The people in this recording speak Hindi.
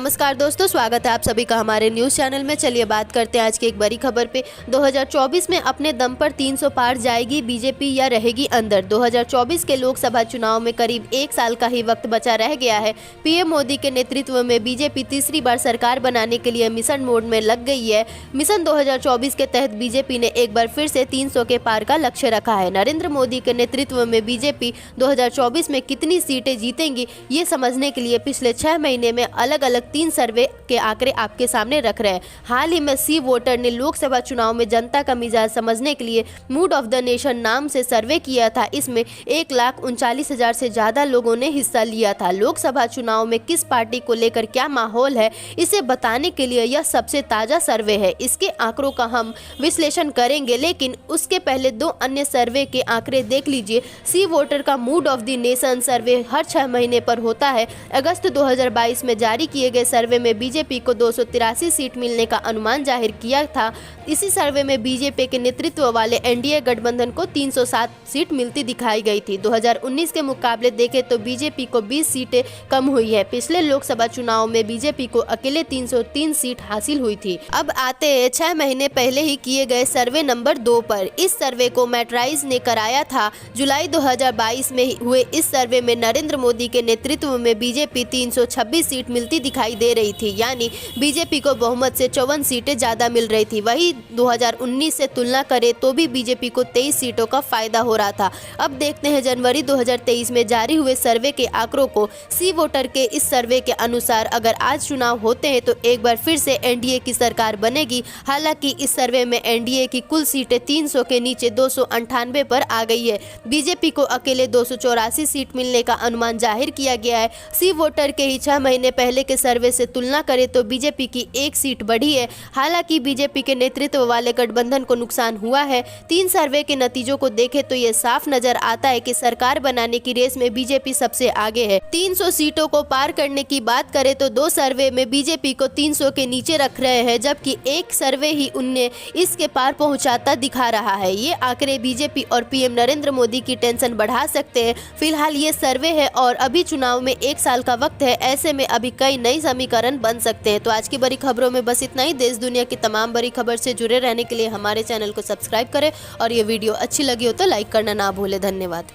नमस्कार दोस्तों, स्वागत है आप सभी का हमारे न्यूज़ चैनल में। चलिए बात करते हैं आज की एक बड़ी खबर पे। 2024 में अपने दम पर 300 पार जाएगी बीजेपी या रहेगी अंदर। 2024 के लोकसभा चुनाव में करीब एक साल का ही वक्त बचा रह गया है। पीएम मोदी के नेतृत्व में बीजेपी तीसरी बार सरकार बनाने के लिए मिशन मोड में लग गई है। मिशन 2024 के तहत बीजेपी ने एक बार फिर से 300 के पार का लक्ष्य रखा है। नरेंद्र मोदी के नेतृत्व में बीजेपी 2024 में कितनी सीटें जीतेंगी, ये समझने के लिए पिछले 6 महीने में अलग अलग 3 सर्वे के आंकड़े आपके सामने रख रहे हैं। हाल ही में सी वोटर ने लोकसभा चुनाव में जनता का मिजाज समझने के लिए मूड ऑफ द नेशन नाम से सर्वे किया था। इसमें 1,39,000 से ज्यादा लोगों ने हिस्सा लिया था। लोकसभा चुनाव में किस पार्टी को लेकर क्या माहौल है, इसे बताने के लिए यह सबसे ताजा सर्वे है। इसके आंकड़ों का हम विश्लेषण करेंगे, लेकिन उसके पहले 2 अन्य सर्वे के आंकड़े देख लीजिए। सी वोटर का mood of the nation survey हर 6 महीने पर होता है। अगस्त 2022 में जारी किए गए सर्वे में बीजेपी को 283 सीट मिलने का अनुमान जाहिर किया था। इसी सर्वे में बीजेपी के नेतृत्व वाले एनडीए गठबंधन को 307 सीट मिलती दिखाई गई थी। 2019 के मुकाबले देखें तो बीजेपी को 20 सीटें कम हुई है। पिछले लोकसभा चुनाव में बीजेपी को अकेले 303 सीट हासिल हुई थी। अब आते हैं 6 महीने पहले ही किए गए सर्वे नंबर 2 पर। इस सर्वे को मैट्राइज ने कराया था। जुलाई 2022 में हुए इस सर्वे में नरेंद्र मोदी के नेतृत्व में बीजेपी 326 सीट मिलती दिखाई दे रही थी, यानी बीजेपी को बहुमत से 54 सीटें ज्यादा मिल रही थी। वही 2019 से तुलना करें तो भी बीजेपी को 23 सीटों का फायदा हो रहा था। अब देखते हैं जनवरी 2023 में जारी हुए सर्वे के आंकड़ों को। सी वोटर के इस सर्वे के अनुसार अगर आज चुनाव होते हैं तो एक बार फिर से एनडीए की सरकार बनेगी। हालांकि इस सर्वे में एनडीए की कुल सीटें 300 के नीचे 298 पर आ गई है। बीजेपी को अकेले 284 सीट मिलने का अनुमान जाहिर किया गया है। सी वोटर के ही 6 महीने पहले के सर्वे से तुलना करें तो बीजेपी की 1 सीट बढ़ी है। हालांकि बीजेपी के नेतृत्व वाले गठबंधन को नुकसान हुआ है। 3 सर्वे के नतीजों को देखें तो ये साफ नजर आता है कि सरकार बनाने की रेस में बीजेपी सबसे आगे है। 300 सीटों को पार करने की बात करें तो 2 सर्वे में बीजेपी को 300 के नीचे रख रहे हैं, जबकि एक सर्वे ही उन्हें इसके पार पहुंचाता दिखा रहा है। ये आंकड़े बीजेपी और पीएम नरेंद्र मोदी की टेंशन बढ़ा सकते हैं। फिलहाल ये सर्वे है और अभी चुनाव में 1 साल का वक्त है। ऐसे में अभी कई नई समीकरण बन सकते हैं। तो आज की बड़ी खबरों में बस इतना ही। देश दुनिया की तमाम बड़ी खबर से जुड़े रहने के लिए हमारे चैनल को सब्सक्राइब करें और ये वीडियो अच्छी लगी हो तो लाइक करना ना भूलें। धन्यवाद।